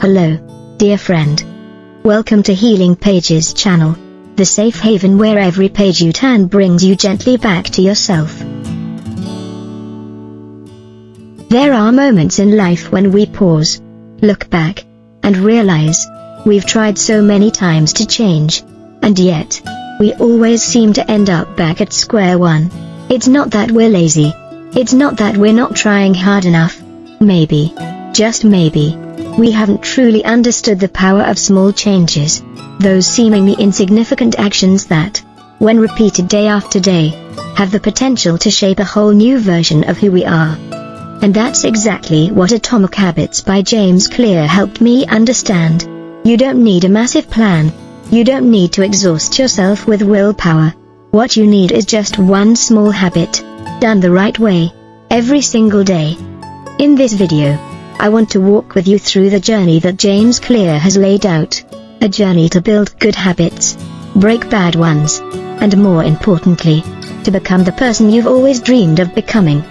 Hello, dear friend. Welcome to Healing Pages channel, the safe haven where every page you turn brings you gently back to yourself. There are moments in life when we pause, look back, and realize, we've tried so many times to change, and yet, we always seem to end up back at square one. It's not that we're lazy. It's not that we're not trying hard enough. Maybe, just maybe, we haven't truly understood the power of small changes, those seemingly insignificant actions that, when repeated day after day, have the potential to shape a whole new version of who we are. And that's exactly what Atomic Habits by James Clear helped me understand. You don't need a massive plan. You don't need to exhaust yourself with willpower. What you need is just one small habit, done the right way, every single day. In this video, I want to walk with you through the journey that James Clear has laid out. A journey to build good habits, break bad ones, and more importantly, to become the person you've always dreamed of becoming.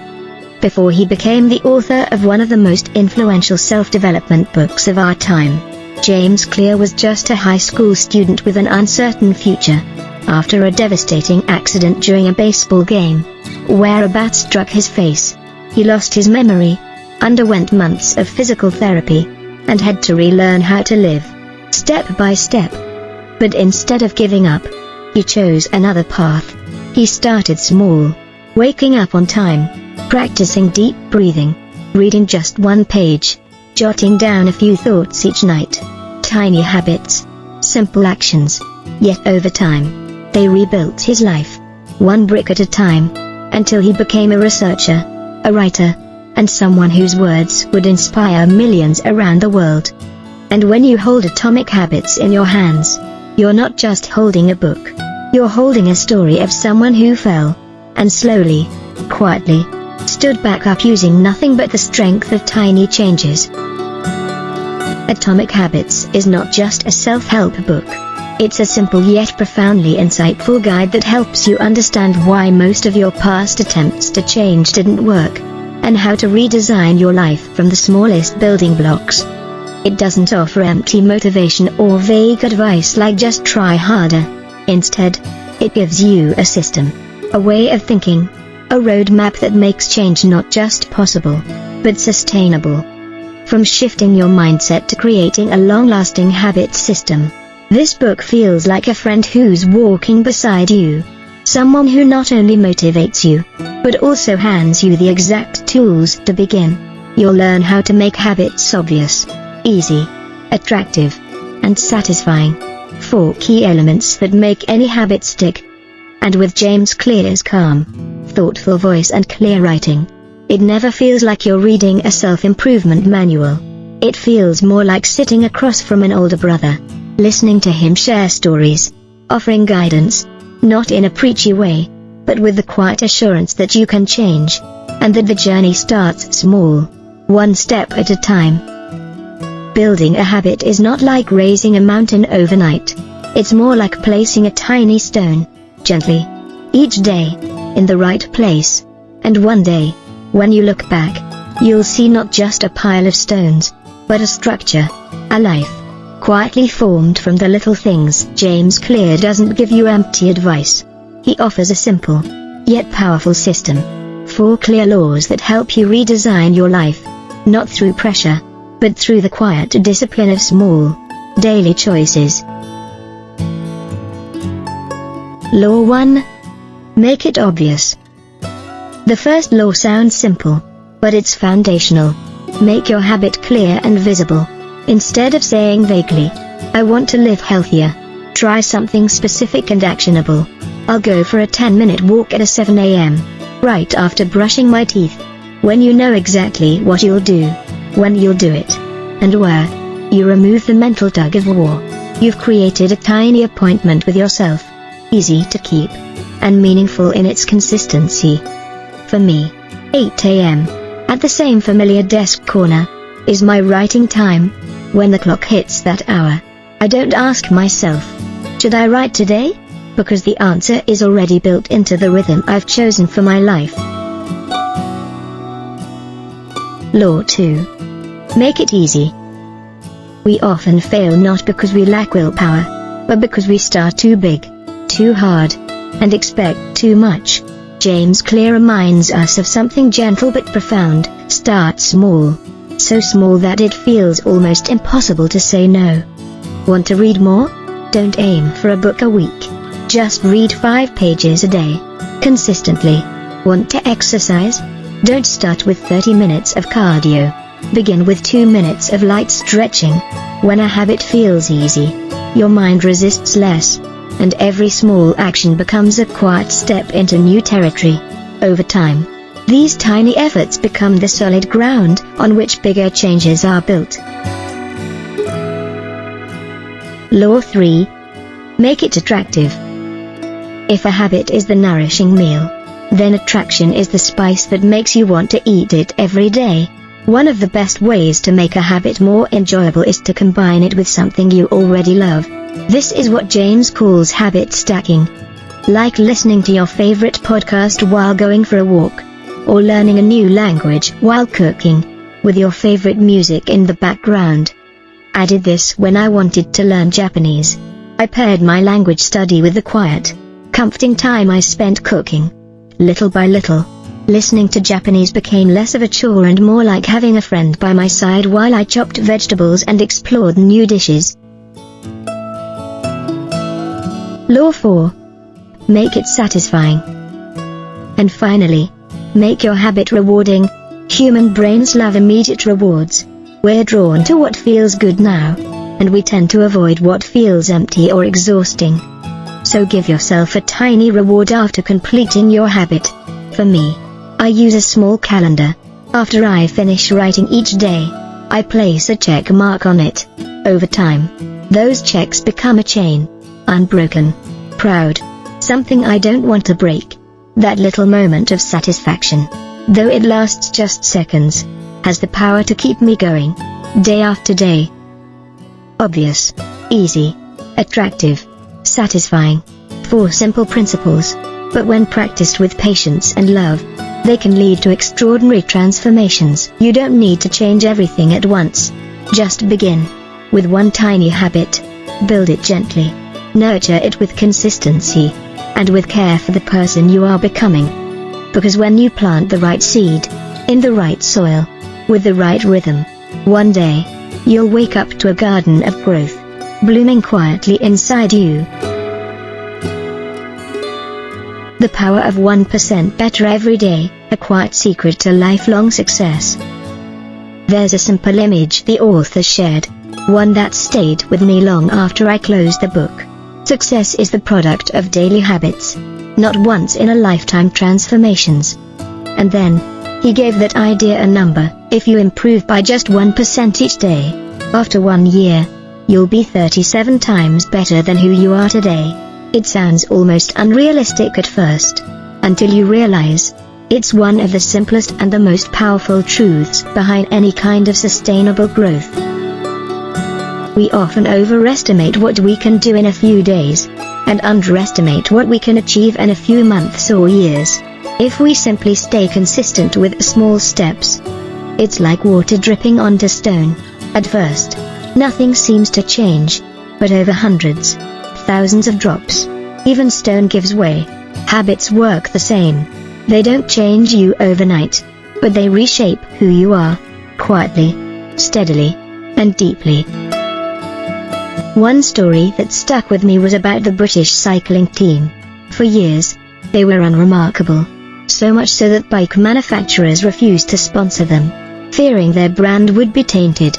Before he became the author of one of the most influential self-development books of our time, James Clear was just a high school student with an uncertain future. After a devastating accident during a baseball game, where a bat struck his face, he lost his memory, underwent months of physical therapy, and had to relearn how to live, step by step. But instead of giving up, he chose another path. He started small, waking up on time, practicing deep breathing, reading just one page, jotting down a few thoughts each night. Tiny habits, simple actions, yet over time, they rebuilt his life, one brick at a time, until he became a researcher, a writer, and someone whose words would inspire millions around the world. And when you hold Atomic Habits in your hands, you're not just holding a book, you're holding a story of someone who fell, and slowly, quietly, stood back up using nothing but the strength of tiny changes. Atomic Habits is not just a self-help book. It's a simple yet profoundly insightful guide that helps you understand why most of your past attempts to change didn't work, and how to redesign your life from the smallest building blocks. It doesn't offer empty motivation or vague advice like just try harder. Instead, it gives you a system, a way of thinking, a roadmap that makes change not just possible, but sustainable. From shifting your mindset to creating a long-lasting habit system, this book feels like a friend who's walking beside you. Someone who not only motivates you, but also hands you the exact tools to begin. You'll learn how to make habits obvious, easy, attractive, and satisfying. 4 key elements that make any habit stick. And with James Clear's calm, thoughtful voice and clear writing, it never feels like you're reading a self-improvement manual. It feels more like sitting across from an older brother, listening to him share stories, offering guidance, not in a preachy way, but with the quiet assurance that you can change, and that the journey starts small, one step at a time. Building a habit is not like raising a mountain overnight. It's more like placing a tiny stone, gently, each day, in the right place. And one day, when you look back, you'll see not just a pile of stones, but a structure, a life, quietly formed from the little things. James Clear doesn't give you empty advice. He offers a simple, yet powerful system. 4 clear laws that help you redesign your life, not through pressure, but through the quiet discipline of small, daily choices. Law 1. Make it obvious. The first law sounds simple, but it's foundational. Make your habit clear and visible. Instead of saying vaguely, I want to live healthier, try something specific and actionable. I'll go for a 10-minute walk at 7 a.m., right after brushing my teeth. When you know exactly what you'll do, when you'll do it, and where, you remove the mental tug of war. You've created a tiny appointment with yourself, easy to keep, and meaningful in its consistency. For me, 8 a.m., at the same familiar desk corner, is my writing time. When the clock hits that hour, I don't ask myself, should I write today? Because the answer is already built into the rhythm I've chosen for my life. Law 2. Make it easy. We often fail not because we lack willpower, but because we start too big, too hard, and expect too much. James Clear reminds us of something gentle but profound: start small. So small that it feels almost impossible to say no. Want to read more? Don't aim for a book a week. Just read 5 pages a day, consistently. Want to exercise? Don't start with 30 minutes of cardio. Begin with 2 minutes of light stretching. When a habit feels easy, your mind resists less, and every small action becomes a quiet step into new territory. Over time, these tiny efforts become the solid ground on which bigger changes are built. Law 3. Make it attractive. If a habit is the nourishing meal, then attraction is the spice that makes you want to eat it every day. One of the best ways to make a habit more enjoyable is to combine it with something you already love. This is what James calls habit stacking. Like listening to your favorite podcast while going for a walk, or learning a new language while cooking, with your favorite music in the background. I did this when I wanted to learn Japanese. I paired my language study with the quiet, comforting time I spent cooking. Little by little, listening to Japanese became less of a chore and more like having a friend by my side while I chopped vegetables and explored new dishes. Law 4. Make it satisfying. And finally, make your habit rewarding. Human brains love immediate rewards. We're drawn to what feels good now, and we tend to avoid what feels empty or exhausting. So give yourself a tiny reward after completing your habit. For me, I use a small calendar. After I finish writing each day, I place a check mark on it. Over time, those checks become a chain. Unbroken. Proud. Something I don't want to break. That little moment of satisfaction, though it lasts just seconds, has the power to keep me going, day after day. Obvious, easy, attractive, satisfying. 4 simple principles, but when practiced with patience and love, they can lead to extraordinary transformations. You don't need to change everything at once. Just begin with one tiny habit. Build it gently. Nurture it with consistency, and with care for the person you are becoming. Because when you plant the right seed, in the right soil, with the right rhythm, one day, you'll wake up to a garden of growth, blooming quietly inside you. The power of 1% better every day, a quiet secret to lifelong success. There's a simple image the author shared, one that stayed with me long after I closed the book. Success is the product of daily habits, not once in a lifetime transformations. And then, he gave that idea a number. If you improve by just 1% each day, after 1 year, you'll be 37 times better than who you are today. It sounds almost unrealistic at first, until you realize, it's one of the simplest and the most powerful truths behind any kind of sustainable growth. We often overestimate what we can do in a few days, and underestimate what we can achieve in a few months or years. If we simply stay consistent with small steps, it's like water dripping onto stone. At first, nothing seems to change, but over hundreds, thousands of drops, even stone gives way. Habits work the same. They don't change you overnight, but they reshape who you are, quietly, steadily, and deeply. One story that stuck with me was about the British cycling team. For years, they were unremarkable, so much so that bike manufacturers refused to sponsor them, fearing their brand would be tainted.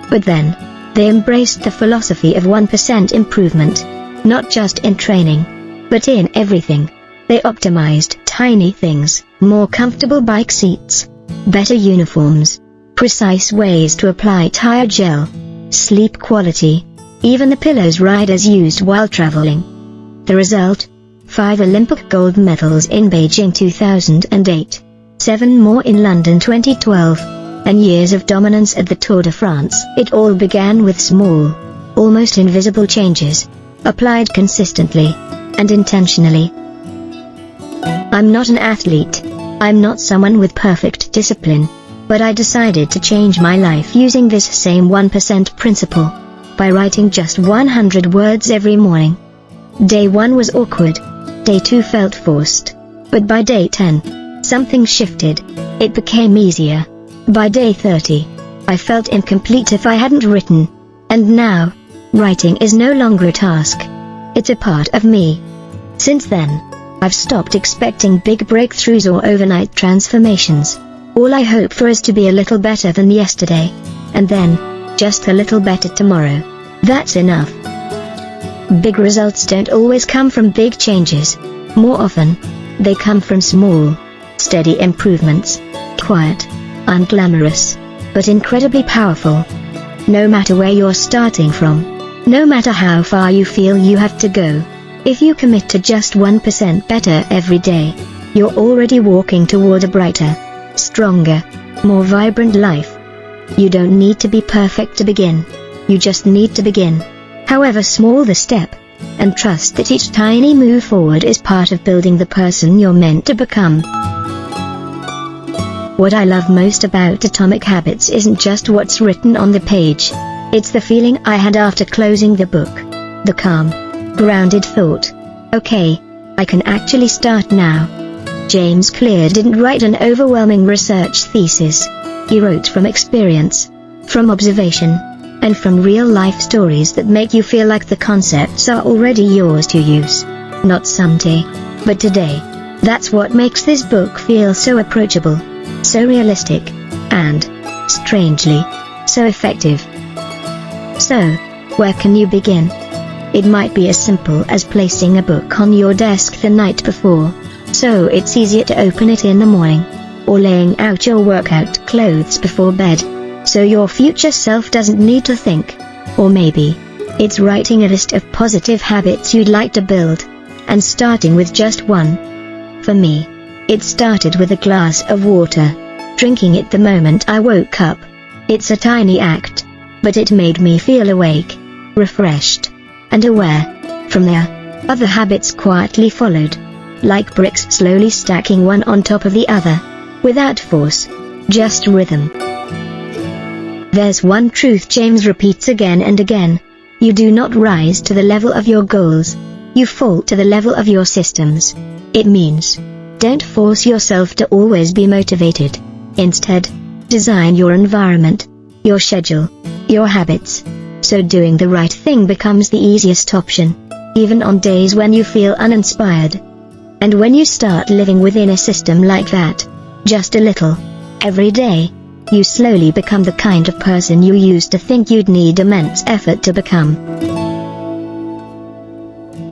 But then, they embraced the philosophy of 1% improvement, not just in training, but in everything. They optimized tiny things: more comfortable bike seats, better uniforms, precise ways to apply tire gel, sleep quality, even the pillows riders used while traveling. The result? 5 Olympic gold medals in Beijing 2008, 7 more in London 2012, and years of dominance at the Tour de France. It all began with small, almost invisible changes, applied consistently and intentionally. I'm not an athlete. I'm not someone with perfect discipline. But I decided to change my life using this same 1% principle, by writing just 100 words every morning. Day 1 was awkward. Day 2 felt forced. But by day 10, something shifted. It became easier. By day 30, I felt incomplete if I hadn't written. And now, writing is no longer a task. It's a part of me. Since then, I've stopped expecting big breakthroughs or overnight transformations. All I hope for is to be a little better than yesterday. And then, just a little better tomorrow. That's enough. Big results don't always come from big changes. More often, they come from small, steady improvements. Quiet, unglamorous, but incredibly powerful. No matter where you're starting from, no matter how far you feel you have to go, if you commit to just 1% better every day, you're already walking toward a brighter, stronger, more vibrant life. You don't need to be perfect to begin. You just need to begin, however small the step, and trust that each tiny move forward is part of building the person you're meant to become. What I love most about Atomic Habits isn't just what's written on the page. It's the feeling I had after closing the book. The calm, grounded thought, okay, I can actually start now. James Clear didn't write an overwhelming research thesis. He wrote from experience, from observation, and from real-life stories that make you feel like the concepts are already yours to use. Not someday, but today. That's what makes this book feel so approachable, so realistic, and, strangely, so effective. So, where can you begin? It might be as simple as placing a book on your desk the night before, so it's easier to open it in the morning, or laying out your workout clothes before bed, so your future self doesn't need to think. Or maybe, it's writing a list of positive habits you'd like to build, and starting with just one. For me, it started with a glass of water, drinking it the moment I woke up. It's a tiny act, but it made me feel awake, refreshed, and aware. From there, other habits quietly followed, like bricks slowly stacking one on top of the other, without force, just rhythm. There's one truth James repeats again and again: you do not rise to the level of your goals, you fall to the level of your systems. It means, don't force yourself to always be motivated. Instead, design your environment, your schedule, your habits, so doing the right thing becomes the easiest option, even on days when you feel uninspired. And when you start living within a system like that, just a little, every day, you slowly become the kind of person you used to think you'd need immense effort to become.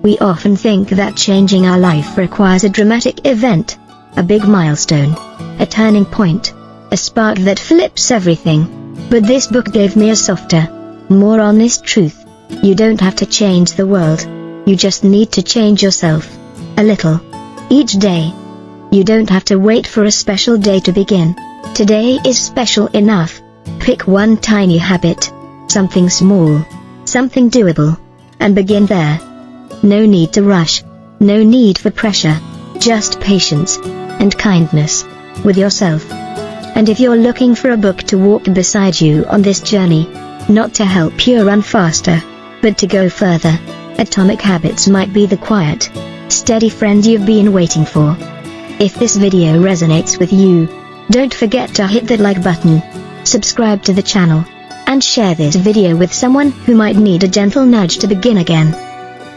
We often think that changing our life requires a dramatic event, a big milestone, a turning point, a spark that flips everything. But this book gave me a softer, more honest truth. You don't have to change the world. You just need to change yourself. A little. Each day. You don't have to wait for a special day to begin. Today is special enough. Pick one tiny habit. Something small. Something doable. And begin there. No need to rush. No need for pressure. Just patience. And kindness. With yourself. And if you're looking for a book to walk beside you on this journey, not to help you run faster, but to go further, Atomic Habits might be the quiet, steady friend you've been waiting for. If this video resonates with you, don't forget to hit that like button, subscribe to the channel, and share this video with someone who might need a gentle nudge to begin again.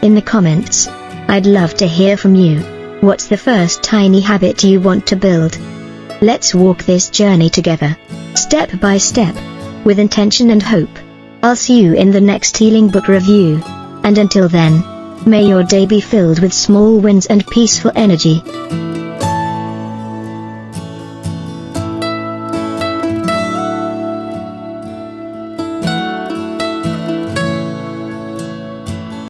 In the comments, I'd love to hear from you. What's the first tiny habit you want to build? Let's walk this journey together, step by step, with intention and hope. I'll see you in the next healing book review. And until then, may your day be filled with small wins and peaceful energy.